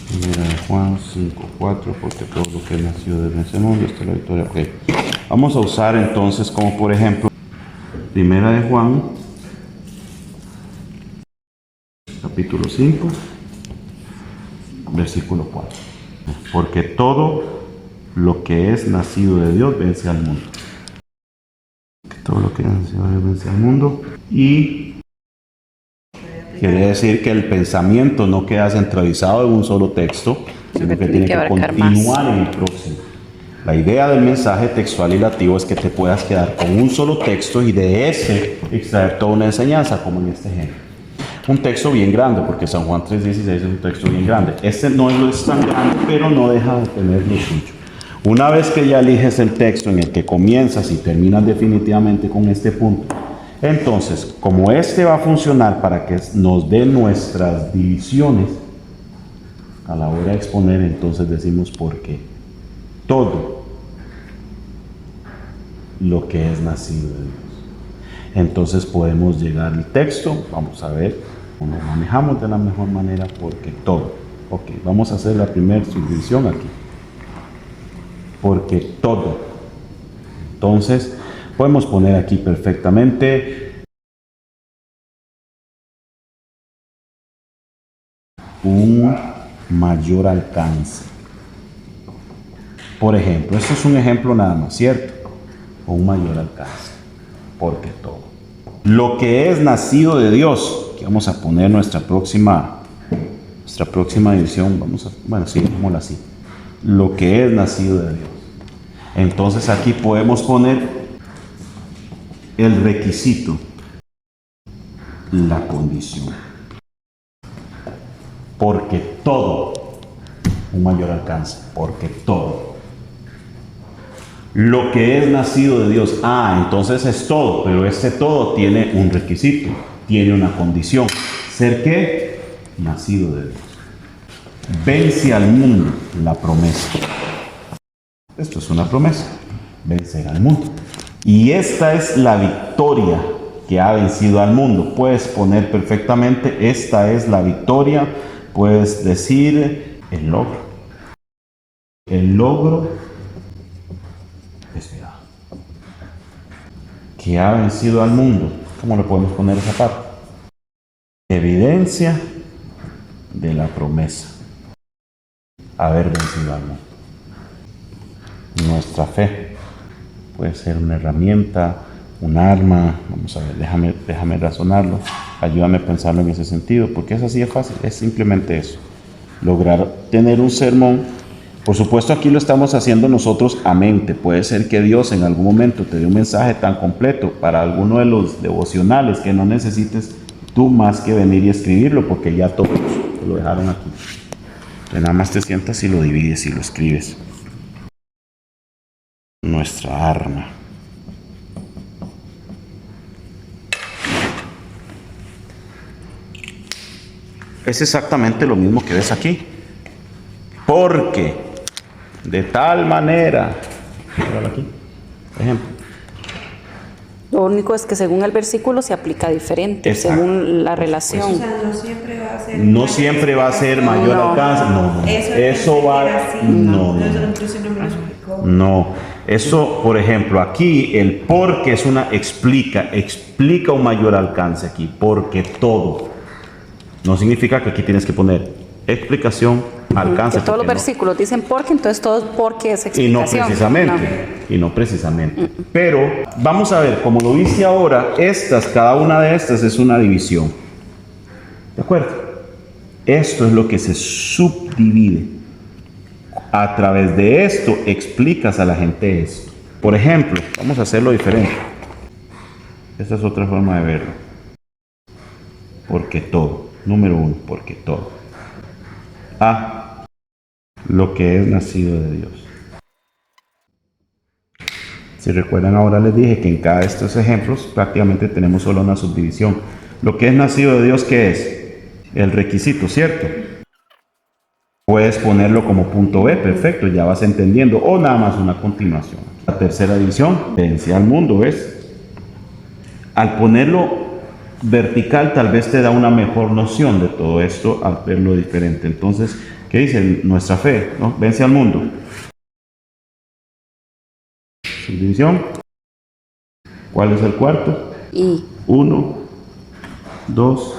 Primera de Juan 5:4, porque todo lo que nació de ese mundo está la victoria. Okay. Vamos a usar entonces como por ejemplo Primera de Juan capítulo 5 versículo 4. Porque todo lo que es nacido de Dios vence al mundo. Todo lo que es nacido de Dios vence al mundo. Y quiere decir que el pensamiento no queda centralizado en un solo texto, sino que tiene que continuar en el próximo. La idea del mensaje textual y lativo es que te puedas quedar con un solo texto y de ese extraer toda una enseñanza, como en este ejemplo. Un texto bien grande, porque San Juan 3:16 es un texto bien grande. Este no es tan grande, pero no deja de tener lo suyo. Una vez que ya eliges el texto en el que comienzas y terminas definitivamente con este punto, entonces, como este va a funcionar para que nos dé nuestras divisiones, a la hora de exponer, entonces decimos por qué. Todo lo que es nacido de Dios. Entonces podemos llegar al texto, vamos a ver cómo lo manejamos de la mejor manera, porque todo. Ok, vamos a hacer la primera subdivisión aquí. Porque todo. Entonces, podemos poner aquí perfectamente un mayor alcance. Por ejemplo, esto es un ejemplo nada más, ¿cierto? Un mayor alcance. Porque todo. Lo que es nacido de Dios, que vamos a poner nuestra próxima edición, digámoslo así. Lo que es nacido de Dios. Entonces aquí podemos poner el requisito, la condición. Porque todo, un mayor alcance, porque todo. Lo que es nacido de Dios, entonces es todo, pero este todo tiene un requisito, tiene una condición. ¿Ser qué? Nacido de Dios. Vence al mundo, la promesa. Esto es una promesa, vencer al mundo. Y esta es la victoria que ha vencido al mundo. Puedes poner perfectamente, esta es la victoria, puedes decir el logro. El logro esperado. Que ha vencido al mundo. ¿Cómo le podemos poner esa parte? Evidencia de la promesa. Haber vencido al mundo. Nuestra fe puede ser una herramienta, un arma. Vamos a ver, déjame razonarlo. Ayúdame a pensarlo en ese sentido, porque es así de fácil. Es simplemente eso. Lograr tener un sermón. Por supuesto, aquí lo estamos haciendo nosotros a mente. Puede ser que Dios en algún momento te dé un mensaje tan completo para alguno de los devocionales que no necesites tú más que venir y escribirlo, porque ya todos te lo dejaron aquí. Entonces nada más te sientas y lo divides y lo escribes. Nuestra arma. Es exactamente lo mismo que ves aquí. Porque de tal manera, aquí, ejemplo. Lo único es que según el versículo se aplica diferente, Exacto. según la relación. O sea, no siempre va a ser mayor alcance. No. Eso va. No. No. Eso, por ejemplo, aquí el porque es una explica un mayor alcance aquí, porque todo. No significa que aquí tienes que poner explicación, alcance. Que todos los versículos dicen porque, entonces todo es porque es explicación. Y no precisamente. Pero vamos a ver, como lo viste ahora, cada una de estas es una división. ¿De acuerdo? Esto es lo que se subdivide. A través de esto explicas a la gente esto. Por ejemplo, vamos a hacerlo diferente. Esta es otra forma de verlo. Porque todo. Número 1, porque todo. Lo que es nacido de Dios. Si recuerdan, ahora les dije que en cada de estos ejemplos prácticamente tenemos solo una subdivisión. Lo que es nacido de Dios, ¿qué es? El requisito, ¿cierto? Puedes ponerlo como punto B, perfecto, ya vas entendiendo, o nada más una continuación. La tercera división, vence al mundo, ¿ves? Al ponerlo vertical tal vez te da una mejor noción de todo esto al verlo diferente. Entonces, ¿Qué dice? Nuestra fe, ¿no? Vence al mundo. Subdivisión. ¿Cuál es el cuarto? Y 1, 2,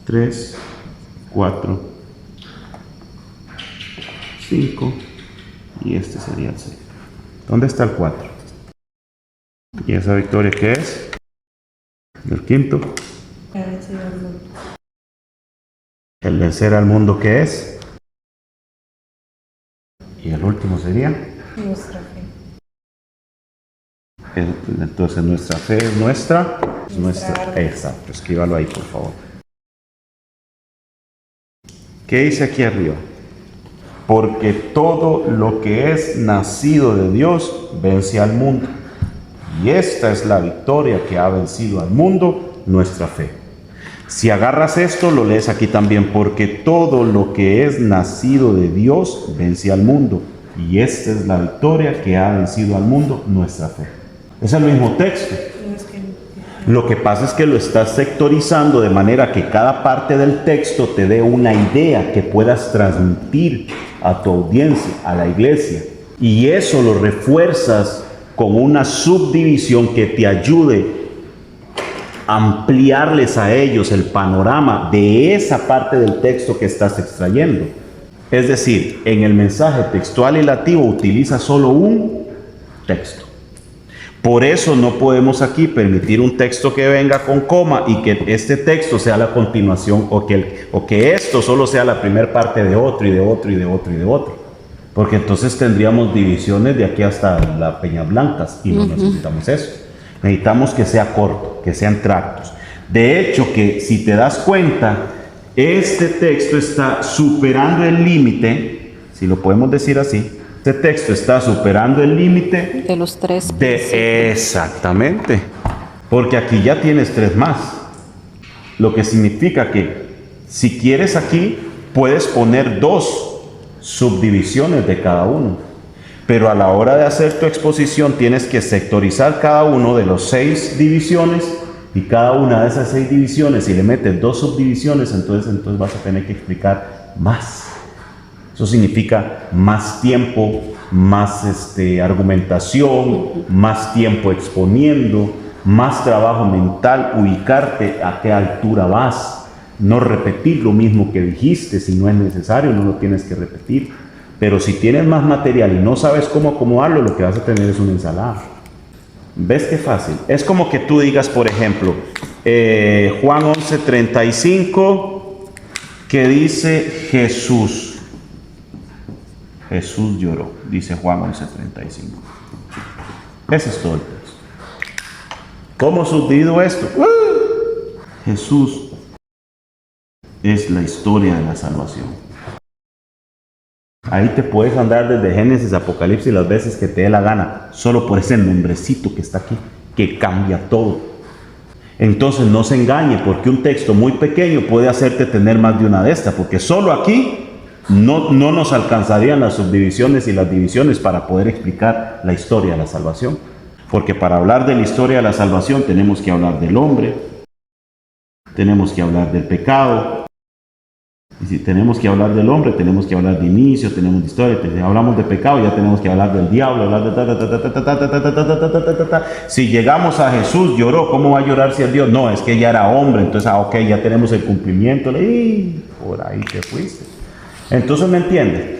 3, 4, 5 y este sería el 6. ¿Dónde está el 4? ¿Y esa victoria qué es? El quinto. El vencer al mundo, ¿qué es? Y el último sería Nuestra fe. entonces nuestra fe es nuestra. Exacto, escríbalo ahí por favor. ¿Qué dice aquí arriba? Porque todo lo que es nacido de Dios vence al mundo. Y esta es la victoria que ha vencido al mundo, nuestra fe. Si agarras esto, lo lees aquí también. Porque todo lo que es nacido de Dios vence al mundo. Y esta es la victoria que ha vencido al mundo, nuestra fe. Es el mismo texto. Lo que pasa es que lo estás sectorizando de manera que cada parte del texto te dé una idea que puedas transmitir a tu audiencia, a la iglesia. Y eso lo refuerzas con una subdivisión que te ayude a ampliarles a ellos el panorama de esa parte del texto que estás extrayendo. Es decir, en el mensaje textual y lativo utiliza solo un texto. Por eso no podemos aquí permitir un texto que venga con coma y que este texto sea la continuación o que esto solo sea la primera parte de otro y de otro y de otro y de otro. Porque entonces tendríamos divisiones de aquí hasta la Peñas Blancas y no necesitamos eso. Necesitamos que sea corto, que sean tractos. De hecho, que si te das cuenta, este texto está superando el límite, si lo podemos decir así. Este texto está superando el límite de los 3. Exactamente. Porque aquí ya tienes 3 más. Lo que significa que si quieres aquí, puedes poner 2 subdivisiones de cada uno. Pero a la hora de hacer tu exposición tienes que sectorizar cada uno de los 6 divisiones. Y cada una de esas 6 divisiones, si le metes 2 subdivisiones, entonces vas a tener que explicar más. Eso significa más tiempo, más argumentación, más tiempo exponiendo, más trabajo mental, ubicarte a qué altura vas, no repetir lo mismo que dijiste, si no es necesario, no lo tienes que repetir. Pero si tienes más material y no sabes cómo acomodarlo, lo que vas a tener es una ensalada. ¿Ves qué fácil? Es como que tú digas, por ejemplo, Juan 11:35, que dice Jesús lloró, dice Juan 11:35. Ese es todo el texto. ¿Cómo subdivido esto? Jesús es la historia de la salvación. Ahí te puedes andar desde Génesis, Apocalipsis las veces que te dé la gana, solo por ese nombrecito que está aquí, que cambia todo. Entonces no se engañe, porque un texto muy pequeño puede hacerte tener más de una de estas, porque solo aquí no nos alcanzarían las subdivisiones y las divisiones para poder explicar la historia de la salvación. Porque para hablar de la historia de la salvación tenemos que hablar del hombre, tenemos que hablar del pecado. Y si tenemos que hablar del hombre, tenemos que hablar de inicio, tenemos de historia. Si hablamos de pecado, ya tenemos que hablar del diablo, hablar de Si llegamos a Jesús, lloró, ¿cómo va a llorar si es Dios? No, es que ya era hombre, entonces, ok, ya tenemos el cumplimiento. Y por ahí te fuiste. Entonces, ¿me entiendes?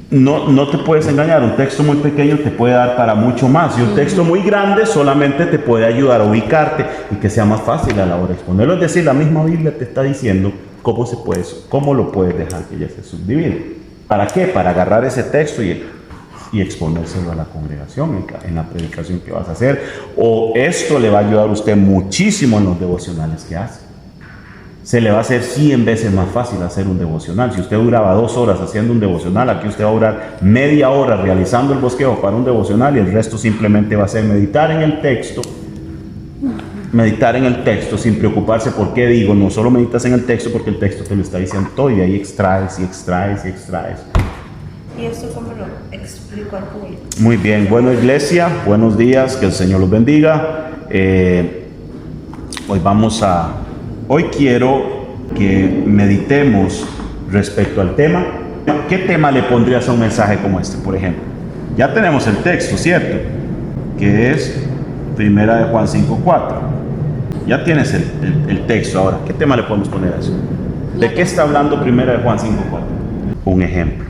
No te puedes engañar. Un texto muy pequeño te puede dar para mucho más. Y un texto muy grande solamente te puede ayudar a ubicarte y que sea más fácil a la hora de exponerlo. Es decir, la misma Biblia te está diciendo cómo lo puedes dejar que ya se subdivide. ¿Para qué? Para agarrar ese texto y exponérselo a la congregación en la predicación que vas a hacer. O esto le va a ayudar a usted muchísimo en los devocionales que hace. Se le va a hacer 100 veces más fácil hacer un devocional. Si usted duraba 2 horas haciendo un devocional, aquí usted va a durar media hora realizando el bosquejo para un devocional y el resto simplemente va a ser meditar en el texto sin preocuparse por qué digo. No solo meditas en el texto porque el texto te lo está diciendo todo y de ahí extraes y extraes y extraes. ¿Y esto cómo lo explico al público? Muy bien, bueno iglesia, buenos días, que el Señor los bendiga. Hoy quiero que meditemos respecto al tema. ¿Qué tema le pondrías a un mensaje como este, por ejemplo? Ya tenemos el texto, ¿cierto? Que es 1 de Juan 5:4. Ya tienes el texto ahora. ¿Qué tema le podemos poner a eso? ¿De qué está hablando 1 de Juan 5:4? Un ejemplo.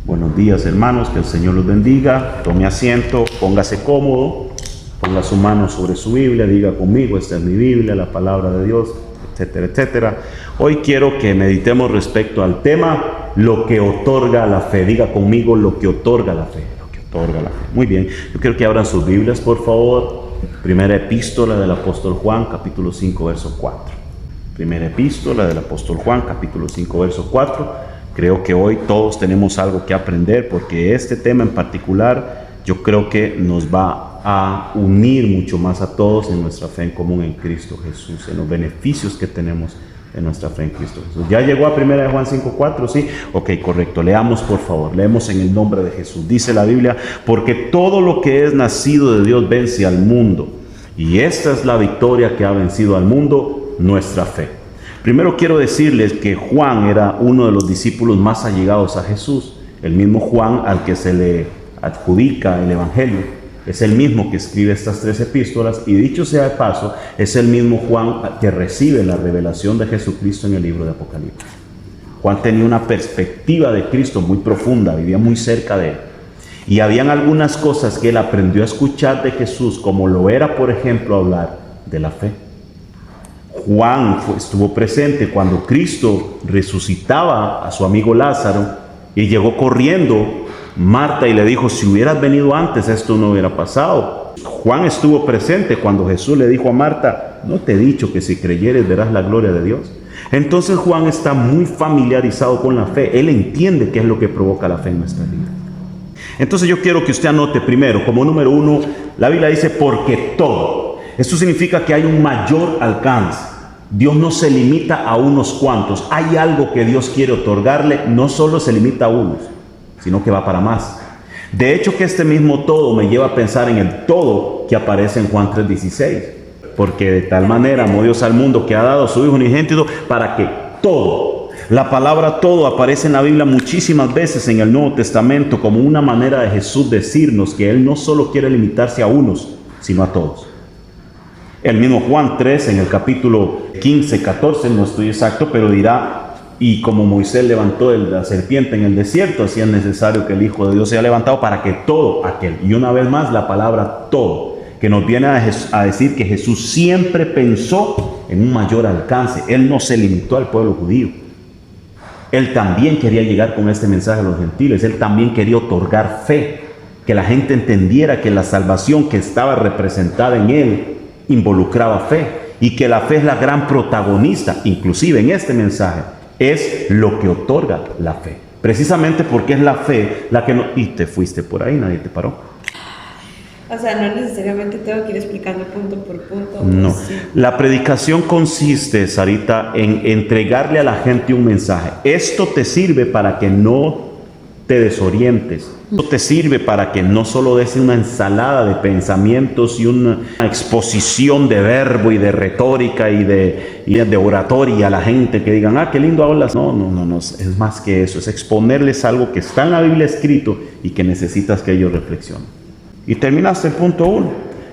Buenos días, hermanos, que el Señor los bendiga. Tome asiento, póngase cómodo, ponga su mano sobre su Biblia, diga conmigo, esta es mi Biblia, la palabra de Dios, etcétera, etcétera. Hoy quiero que meditemos respecto al tema, lo que otorga la fe. Diga conmigo, lo que otorga la fe. Lo que otorga la fe. Muy bien, yo quiero que abran sus Biblias, por favor. Primera epístola del apóstol Juan, capítulo 5, verso 4. Primera epístola del apóstol Juan, capítulo 5, verso 4. Creo que hoy todos tenemos algo que aprender, porque este tema en particular yo creo que nos va a unir mucho más a todos en nuestra fe en común en Cristo Jesús, en los beneficios que tenemos en nuestra fe en Cristo Jesús. ¿Ya llegó a 1 de Juan 5:4? ¿Sí? Ok, correcto. Leamos, por favor. Leemos en el nombre de Jesús. Dice la Biblia, porque todo lo que es nacido de Dios vence al mundo. Y esta es la victoria que ha vencido al mundo, nuestra fe. Primero quiero decirles que Juan era uno de los discípulos más allegados a Jesús. El mismo Juan al que se le adjudica el Evangelio. Es el mismo que escribe estas 3 epístolas, y dicho sea de paso, es el mismo Juan que recibe la revelación de Jesucristo en el libro de Apocalipsis. Juan tenía una perspectiva de Cristo muy profunda, vivía muy cerca de él. Y habían algunas cosas que él aprendió a escuchar de Jesús, como lo era, por ejemplo, hablar de la fe. Juan estuvo presente cuando Cristo resucitaba a su amigo Lázaro y llegó corriendo Marta y le dijo, si hubieras venido antes, esto no hubiera pasado. Juan estuvo presente cuando Jesús le dijo a Marta, ¿no te he dicho que si creyeres verás la gloria de Dios? Entonces Juan está muy familiarizado con la fe. Él entiende qué es lo que provoca la fe en nuestra vida. Entonces yo quiero que usted anote primero, como número 1, la Biblia dice, porque todo. Esto significa que hay un mayor alcance. Dios no se limita a unos cuantos. Hay algo que Dios quiere otorgarle, no solo se limita a unos, sino que va para más. De hecho, que este mismo todo me lleva a pensar en el todo que aparece en Juan 3:16. Porque de tal manera amó Dios al mundo que ha dado a su Hijo unigénito para que todo, la palabra todo aparece en la Biblia muchísimas veces en el Nuevo Testamento como una manera de Jesús decirnos que Él no solo quiere limitarse a unos, sino a todos. El mismo Juan 3 en el capítulo 15, 14, no estoy exacto, pero dirá, y como Moisés levantó la serpiente en el desierto, así es necesario que el Hijo de Dios sea levantado para que todo aquel, y una vez más la palabra todo, que nos viene a decir que Jesús siempre pensó en un mayor alcance. Él no se limitó al pueblo judío. Él también quería llegar con este mensaje a los gentiles. Él también quería otorgar fe, que la gente entendiera que la salvación que estaba representada en Él involucraba fe, y que la fe es la gran protagonista, inclusive en este mensaje. Es lo que otorga la fe. Precisamente porque es la fe la que no... Y te fuiste por ahí, nadie te paró. O sea, no necesariamente tengo que ir explicando punto por punto. No. Sí. La predicación consiste, Sarita, en entregarle a la gente un mensaje. Esto te sirve para que no te desorientes. Esto te sirve para que no solo des una ensalada de pensamientos y una exposición de verbo y de retórica y de oratoria a la gente que digan, qué lindo hablas. No, es más que eso, es exponerles algo que está en la Biblia escrito y que necesitas que ellos reflexionen. Y terminaste el punto 1.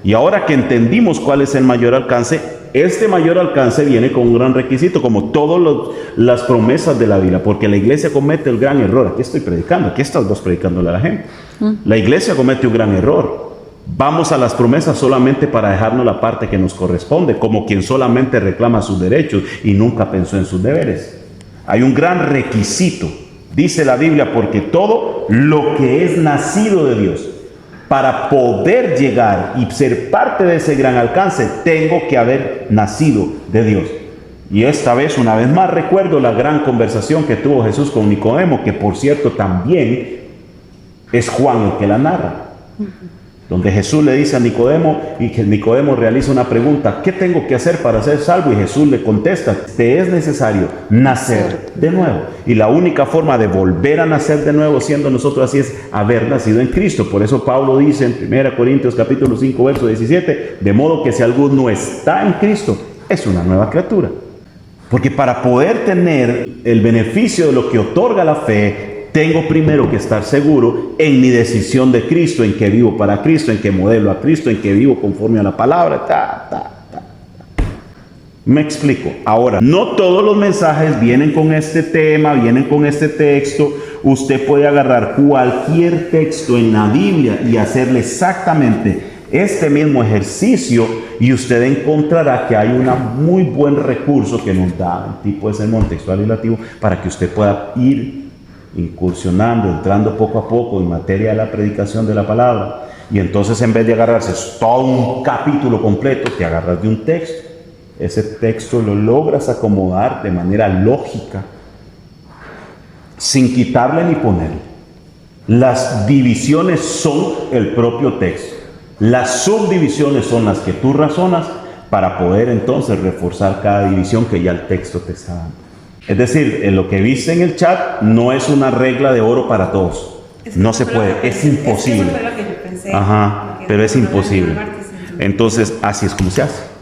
Y ahora que entendimos cuál es el mayor alcance, este mayor alcance viene con un gran requisito, como todas las promesas de la Biblia, porque la iglesia comete el gran error. Aquí estoy predicando, aquí estás vos predicándole a la gente. La iglesia comete un gran error. Vamos a las promesas solamente para dejarnos la parte que nos corresponde, como quien solamente reclama sus derechos y nunca pensó en sus deberes. Hay un gran requisito, dice la Biblia, porque todo lo que es nacido de Dios, para poder llegar y ser parte de ese gran alcance, tengo que haber nacido de Dios. Y esta vez, una vez más, recuerdo la gran conversación que tuvo Jesús con Nicodemo, que por cierto también es Juan el que la narra. Donde Jesús le dice a Nicodemo, y que Nicodemo realiza una pregunta, ¿qué tengo que hacer para ser salvo? Y Jesús le contesta, te es necesario nacer de nuevo. Y la única forma de volver a nacer de nuevo, siendo nosotros así, es haber nacido en Cristo. Por eso Pablo dice en 1 Corintios capítulo 5, verso 17, de modo que si alguno está en Cristo, es una nueva criatura. Porque para poder tener el beneficio de lo que otorga la fe, tengo primero que estar seguro en mi decisión de Cristo, en que vivo para Cristo, en que modelo a Cristo, en que vivo conforme a la palabra. Me explico. Ahora, no todos los mensajes vienen con este tema, vienen con este texto. Usted puede agarrar cualquier texto en la Biblia y hacerle exactamente este mismo ejercicio y usted encontrará que hay un muy buen recurso que nos da el tipo de sermón textual y relativo para que usted pueda ir incursionando, entrando poco a poco en materia de la predicación de la palabra. Y entonces, en vez de agarrarse todo un capítulo completo, te agarras de un texto. Ese texto lo logras acomodar de manera lógica, sin quitarle ni ponerle. Las divisiones son el propio texto. Las subdivisiones son las que tú razonas para poder entonces reforzar cada división que ya el texto te está dando. Es decir, en lo que viste en el chat no es una regla de oro para todos. No se puede, es imposible. Eso fue lo que yo pensé. Ajá, pero es imposible. Entonces, así es como se hace.